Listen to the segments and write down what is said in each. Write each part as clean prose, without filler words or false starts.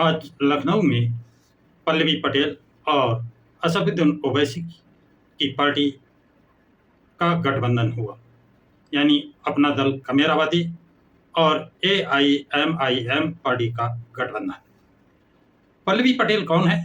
आज लखनऊ में पल्लवी पटेल और असदुद्दीन ओवैसी की पार्टी का गठबंधन हुआ, यानी अपना दल खमेरावादी और एआईएमआईएम पार्टी का गठबंधन। पल्लवी पटेल कौन है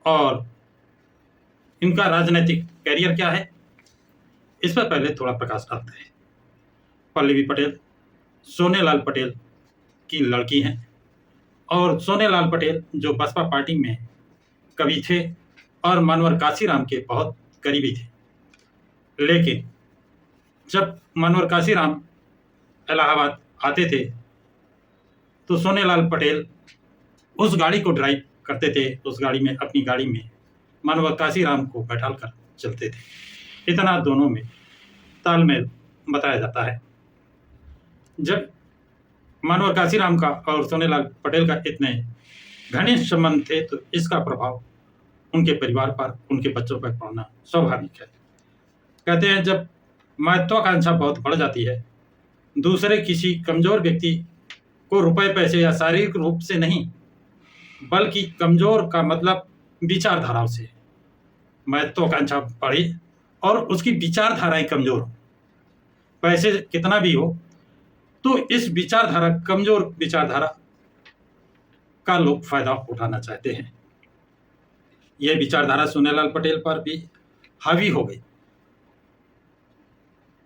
और इनका राजनीतिक कैरियर क्या है, इस पर पहले थोड़ा प्रकाश डालते हैं। पल्लवी पटेल सोनेलाल पटेल की लड़की हैं और सोनेलाल पटेल जो बसपा पार्टी में कवि थे और मनोहर काशीराम के बहुत करीबी थे, लेकिन जब मनोहर काशीराम इलाहाबाद आते थे तो सोनेलाल पटेल उस गाड़ी को ड्राइव करते थे। उस गाड़ी में, अपनी गाड़ी में मनोहर काशीराम को बैठाल कर चलते थे। इतना दोनों में तालमेल बताया जाता है। जब मनोहर काशीराम का और सोनेलाल पटेल का इतने घनिष्ठ संबंध थे तो इसका प्रभाव उनके परिवार पर, उनके बच्चों पर पड़ना स्वाभाविक है। कहते हैं जब महत्वाकांक्षा बहुत बढ़ जाती है, दूसरे किसी कमजोर व्यक्ति को रुपए पैसे या शारीरिक रूप से नहीं, बल्कि कमजोर का मतलब विचारधाराओं से महत्वाकांक्षा बढ़े और उसकी विचारधाराएं कमजोर हो, पैसे कितना भी हो तो इस विचारधारा, कमजोर विचारधारा का लोग फायदा उठाना चाहते हैं। यह विचारधारा सोनेलाल पटेल पर भी हावी हो गई।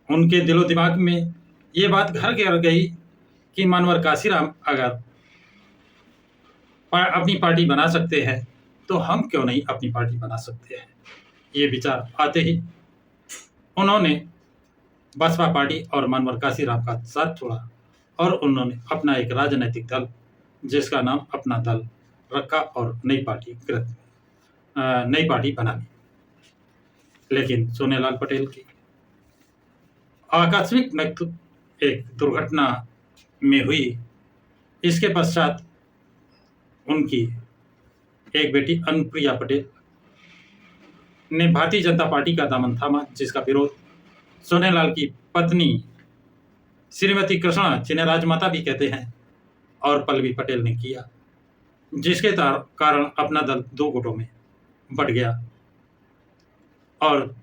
उनके दिलो दिमाग में ये बात घर कर गई कि मनोहर काशीराम अगर अपनी पार्टी बना सकते हैं तो हम क्यों नहीं अपनी पार्टी बना सकते हैं। ये विचार आते ही उन्होंने बसपा पार्टी और मनोहर काशीराम का साथ छोड़ा और उन्होंने अपना एक राजनीतिक दल, जिसका नाम अपना दल रखा और नई पार्टी बना ली। लेकिन सोनेलाल पटेल की आकस्मिक मृत्यु एक दुर्घटना में हुई। इसके पश्चात उनकी एक बेटी अनुप्रिया पटेल ने भारतीय जनता पार्टी का दामन थामा, जिसका विरोध सोनेलाल की पत्नी श्रीमती कृष्णा, जिन्हें राजमाता भी कहते हैं, और पल्लवी पटेल ने किया, जिसके कारण अपना दल दो गुटों में बंट गया और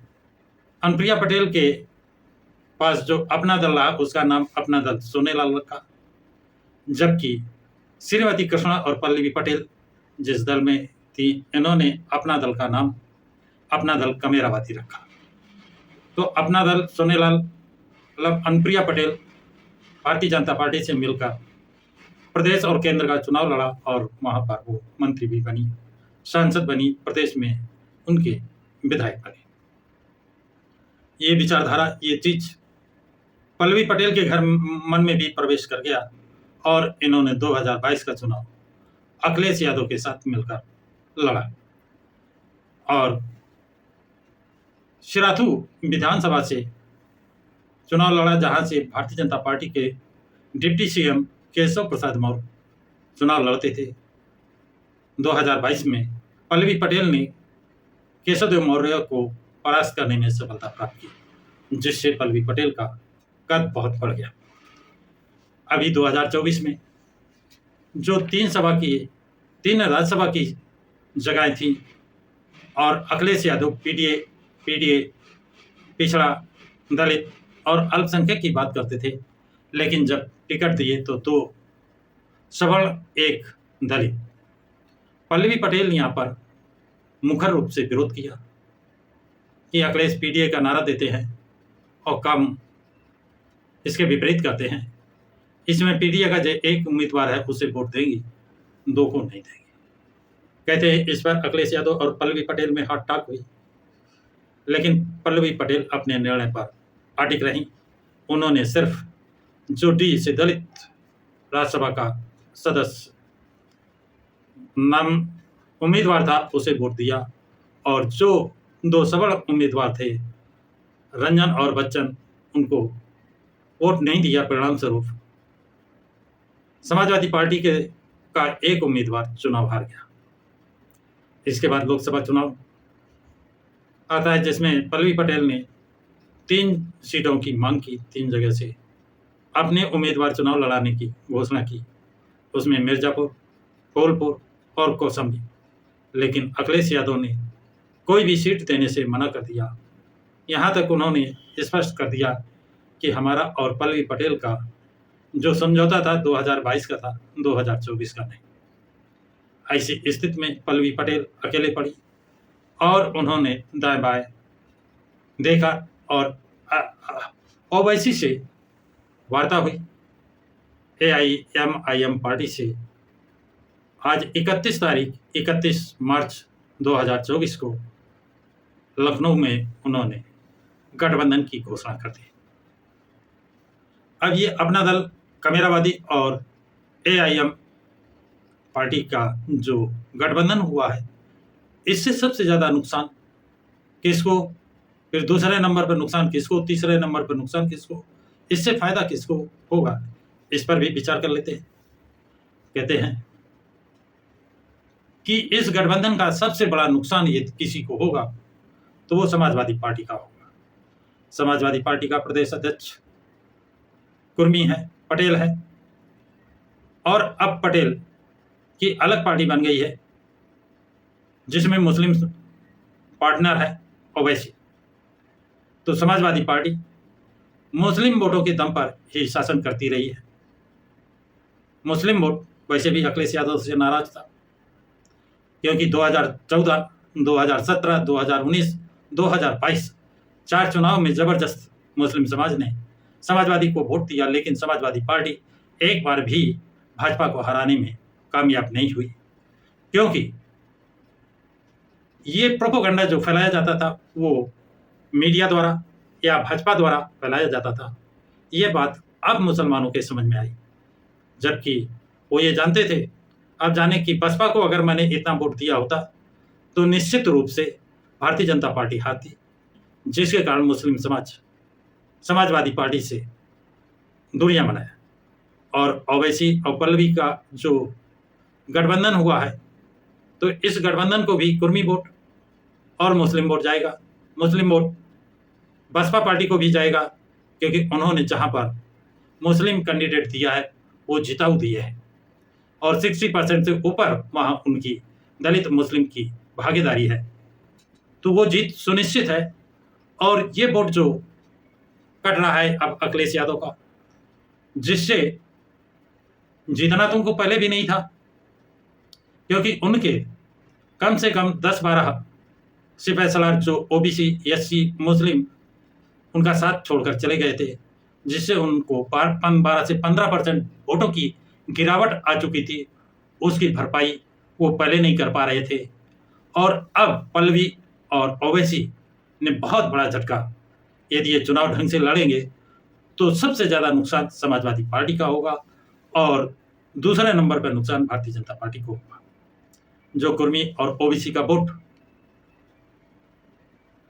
अनुप्रिया पटेल के पास जो अपना दल रहा उसका नाम अपना दल सोनेलाल रखा, जबकि श्रीमती कृष्णा और पल्लवी पटेल जिस दल में थी, इन्होंने अपना दल का नाम अपना दल खमेरावादी रखा। तो अपना दल सोनेलाल मतलब अनुप्रिया पटेल भारतीय जनता पार्टी से मिलकर प्रदेश और केंद्र का चुनाव लड़ा और वहां पर वो मंत्री भी बनी, सांसद बनी, प्रदेश में उनके विधायक बने। ये विचारधारा, ये चीज पल्लवी पटेल के घर मन में भी प्रवेश कर गया और इन्होंने 2022 का चुनाव अखिलेश यादव के साथ मिलकर लड़ा और शिराथू विधानसभा से चुनाव लड़ा, जहां से भारतीय जनता पार्टी के डिप्टी सीएम केशव प्रसाद मौर्य चुनाव लड़ते थे। 2022 में पल्लवी पटेल ने केशव देव मौर्य को परास्त करने में सफलता प्राप्त की, जिससे पल्लवी पटेल का कद बहुत बढ़ गया। अभी 2024 में जो तीन राज्यसभा की जगहें थी और अखिलेश यादव पीडीए, पिछड़ा, दलित और अल्पसंख्यक की बात करते थे, लेकिन जब टिकट दिए तो दो सवर्ण, एक दलित। पल्लवी पटेल ने यहाँ पर मुखर रूप से विरोध किया कि अखिलेश पीडीए का नारा देते हैं और काम इसके विपरीत करते हैं। इसमें पीडीए का जो एक उम्मीदवार है उसे वोट देंगी, दो को नहीं देंगे। कहते हैं इस पर अखिलेश यादव और पल्लवी पटेल में हाथ टाक हुई, लेकिन पल्लवी पटेल अपने निर्णय पर अडिग रही। उन्होंने सिर्फ जो डी से दलित राज्यसभा का सदस्य नाम उम्मीदवार था उसे वोट दिया और जो दो सवर्ण उम्मीदवार थे, रंजन और बच्चन, उनको वोट नहीं दिया। परिणाम स्वरूप समाजवादी पार्टी का एक उम्मीदवार चुनाव हार गया। इसके बाद लोकसभा चुनाव आता है, जिसमें पल्लवी पटेल ने 3 सीटों की मांग की, 3 जगह से अपने उम्मीदवार चुनाव लड़ाने की घोषणा की, उसमें मिर्ज़ापुर, फूलपुर और कौशाम्बी, लेकिन अखिलेश यादव ने कोई भी सीट देने से मना कर दिया। यहाँ तक उन्होंने स्पष्ट कर दिया कि हमारा और पल्लवी पटेल का जो समझौता था 2022 का था, 2024 का नहीं। ऐसी स्थिति में पल्लवी पटेल अकेले पड़ी और उन्होंने दाएं बाएं देखा और ओवैसी से वार्ता हुई। AIMIM पार्टी से आज 31 मार्च 2024 को लखनऊ में उन्होंने गठबंधन की घोषणा कर दी। अब ये अपना दल कमेरावादी और AIM पार्टी का जो गठबंधन हुआ है, इससे सबसे ज़्यादा नुकसान किसको, फिर दूसरे नंबर पर नुकसान किसको, तीसरे नंबर पर नुकसान किसको, इससे फायदा किसको होगा, इस पर भी विचार कर लेते हैं। कहते हैं कि इस गठबंधन का सबसे बड़ा नुकसान यदि किसी को होगा तो वो समाजवादी पार्टी का होगा। समाजवादी पार्टी का प्रदेश अध्यक्ष कुर्मी है, पटेल है, और अब पटेल की अलग पार्टी बन गई है जिसमें मुस्लिम पार्टनर है ओवैसी। तो समाजवादी पार्टी मुस्लिम वोटों के दम पर ही शासन करती रही है। मुस्लिम वोट वैसे भी अखिलेश यादव से नाराज था, क्योंकि 2014, 2017, 2019, 2022 4 चुनाव में जबरदस्त मुस्लिम समाज ने समाजवादी को वोट दिया, लेकिन समाजवादी पार्टी एक बार भी भाजपा को हराने में कामयाब नहीं हुई, क्योंकि ये प्रोपोगंडा जो फैलाया जाता था वो मीडिया द्वारा या भाजपा द्वारा फैलाया जाता था। ये बात अब मुसलमानों के समझ में आई, जबकि वो ये जानते थे, अब जाने कि बसपा को अगर मैंने इतना वोट दिया होता तो निश्चित रूप से भारतीय जनता पार्टी हारती, जिसके कारण मुस्लिम समाज समाजवादी पार्टी से दूरियां बनाया। और ओवैसी और पल्लवी का जो गठबंधन हुआ है, तो इस गठबंधन को भी कुर्मी वोट और मुस्लिम वोट जाएगा। मुस्लिम वोट बसपा पार्टी को भी जाएगा, क्योंकि उन्होंने जहां पर मुस्लिम कैंडिडेट दिया है वो जिताऊ दिए हैं, और 60% से ऊपर वहां उनकी दलित मुस्लिम की भागीदारी है, तो वो जीत सुनिश्चित है। और ये वोट जो कट रहा है अब अखिलेश यादव का, जिससे जीतना तुमको पहले भी नहीं था, क्योंकि उनके कम से कम 10-12 सिपह सलार जो OBC, SC, मुस्लिम उनका साथ छोड़कर चले गए थे, जिससे उनको 12 से 15% वोटों की गिरावट आ चुकी थी। उसकी भरपाई वो पहले नहीं कर पा रहे थे, और अब पल्लवी और ओवैसी ने बहुत बड़ा झटका। यदि ये चुनाव ढंग से लड़ेंगे तो सबसे ज़्यादा नुकसान समाजवादी पार्टी का होगा, और दूसरे नंबर पर नुकसान भारतीय जनता पार्टी को होगा। जो कुर्मी और OBC का वोट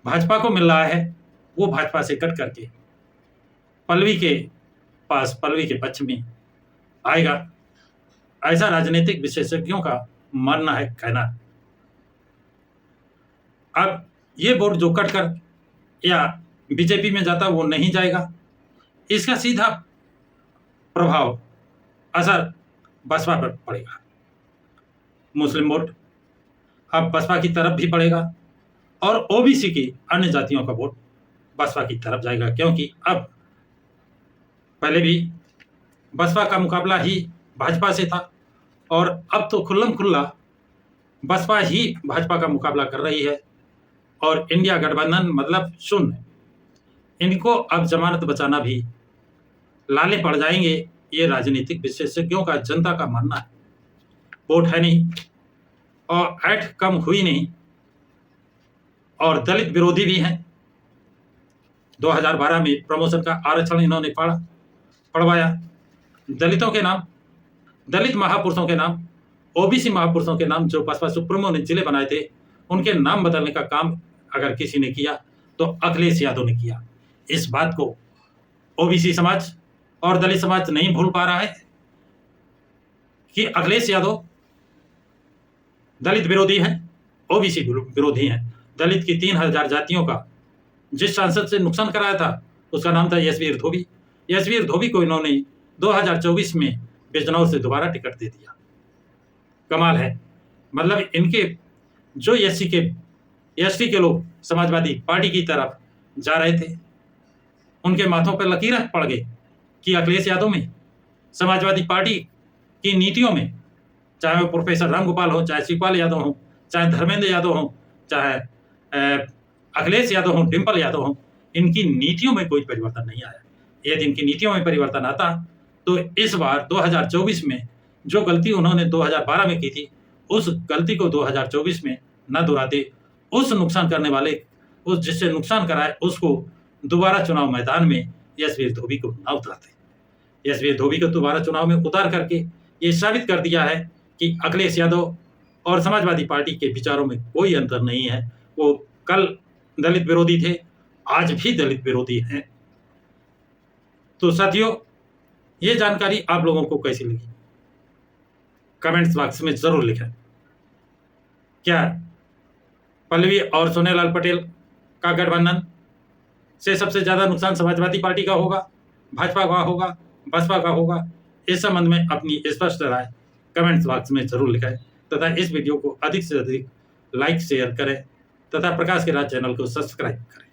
भाजपा को मिल रहा है, वो भाजपा से कट करके पल्लवी के पास, पल्लवी के पक्ष में आएगा, ऐसा राजनीतिक विशेषज्ञों का मानना है, कहना है। अब ये वोट जो कट कर या बीजेपी में जाता वो नहीं जाएगा, इसका सीधा प्रभाव, असर बसपा पर पड़ेगा। मुस्लिम वोट अब बसपा की तरफ भी पड़ेगा, और OBC की अन्य जातियों का वोट बसपा की तरफ जाएगा, क्योंकि अब पहले भी बसपा का मुकाबला ही भाजपा से था, और अब तो खुल्लम खुल्ला बसपा ही भाजपा का मुकाबला कर रही है, और इंडिया गठबंधन मतलब शून्य। इनको अब जमानत बचाना भी लाले पड़ जाएंगे, ये राजनीतिक विशेषज्ञों का, जनता का मानना है। वोट है नहीं, और ऐठ कम हुई नहीं, और दलित विरोधी भी हैं। 2012 में प्रमोशन का आरक्षण इन्होंने पढ़वाया, दलितों के नाम, दलित महापुरुषों के नाम, OBC महापुरुषों के नाम जो बसपा सुप्रीमो ने जिले बनाए थे, उनके नाम बदलने का काम अगर किसी ने किया तो अखिलेश यादव ने किया। इस बात को OBC समाज और दलित समाज नहीं भूल पा रहा है कि अखिलेश यादव दलित विरोधी हैं, OBC विरोधी हैं। दलित की 3000 जातियों का जिस सांसद से नुकसान कराया था, उसका नाम था यशवीर धोबी। यशवीर धोबी को इन्होंने 2024 में बिजनौर से दोबारा टिकट दे दिया। कमाल है। मतलब इनके जो एसटी के लोग समाजवादी पार्टी की तरफ जा रहे थे, उनके माथों पर लकीरें पड़ गई कि अखिलेश यादव में, समाजवादी पार्टी की नीतियों में, चाहे वो प्रोफेसर रामगोपाल हो, चाहे शिवपाल यादव हो, चाहे धर्मेंद्र यादव हो, चाहे अखिलेश यादव हो, डिम्पल यादव हो, इनकी नीतियों में कोई परिवर्तन नहीं आया। यदि इनकी नीतियों में परिवर्तन आता तो इस बार 2024 में जो गलती उन्होंने 2012 में की थी, उस गलती को 2024 में न दोहराते, उस नुकसान करने वाले, उस जिससे नुकसान कराए, उसको दोबारा चुनाव मैदान में यशवीर धोबी को न उतारते। यशवीर धोबी को दोबारा चुनाव में उतार करके ये साबित कर दिया है कि अखिलेश यादव और समाजवादी पार्टी के विचारों में कोई अंतर नहीं है। वो कल दलित विरोधी थे, आज भी दलित विरोधी हैं। तो साथियों, ये जानकारी आप लोगों को कैसी लगी, कमेंट्स बॉक्स में जरूर लिखें। क्या पल्लवी और सोनेलाल पटेल का गठबंधन से सबसे ज्यादा नुकसान समाजवादी पार्टी का होगा, भाजपा का होगा, बसपा का होगा? इस संबंध में अपनी स्पष्ट राय कमेंट्स बॉक्स में जरूर लिखें तथा इस वीडियो को अधिक से अधिक लाइक शेयर करें तथा प्रकाश के राज चैनल को सब्सक्राइब करें।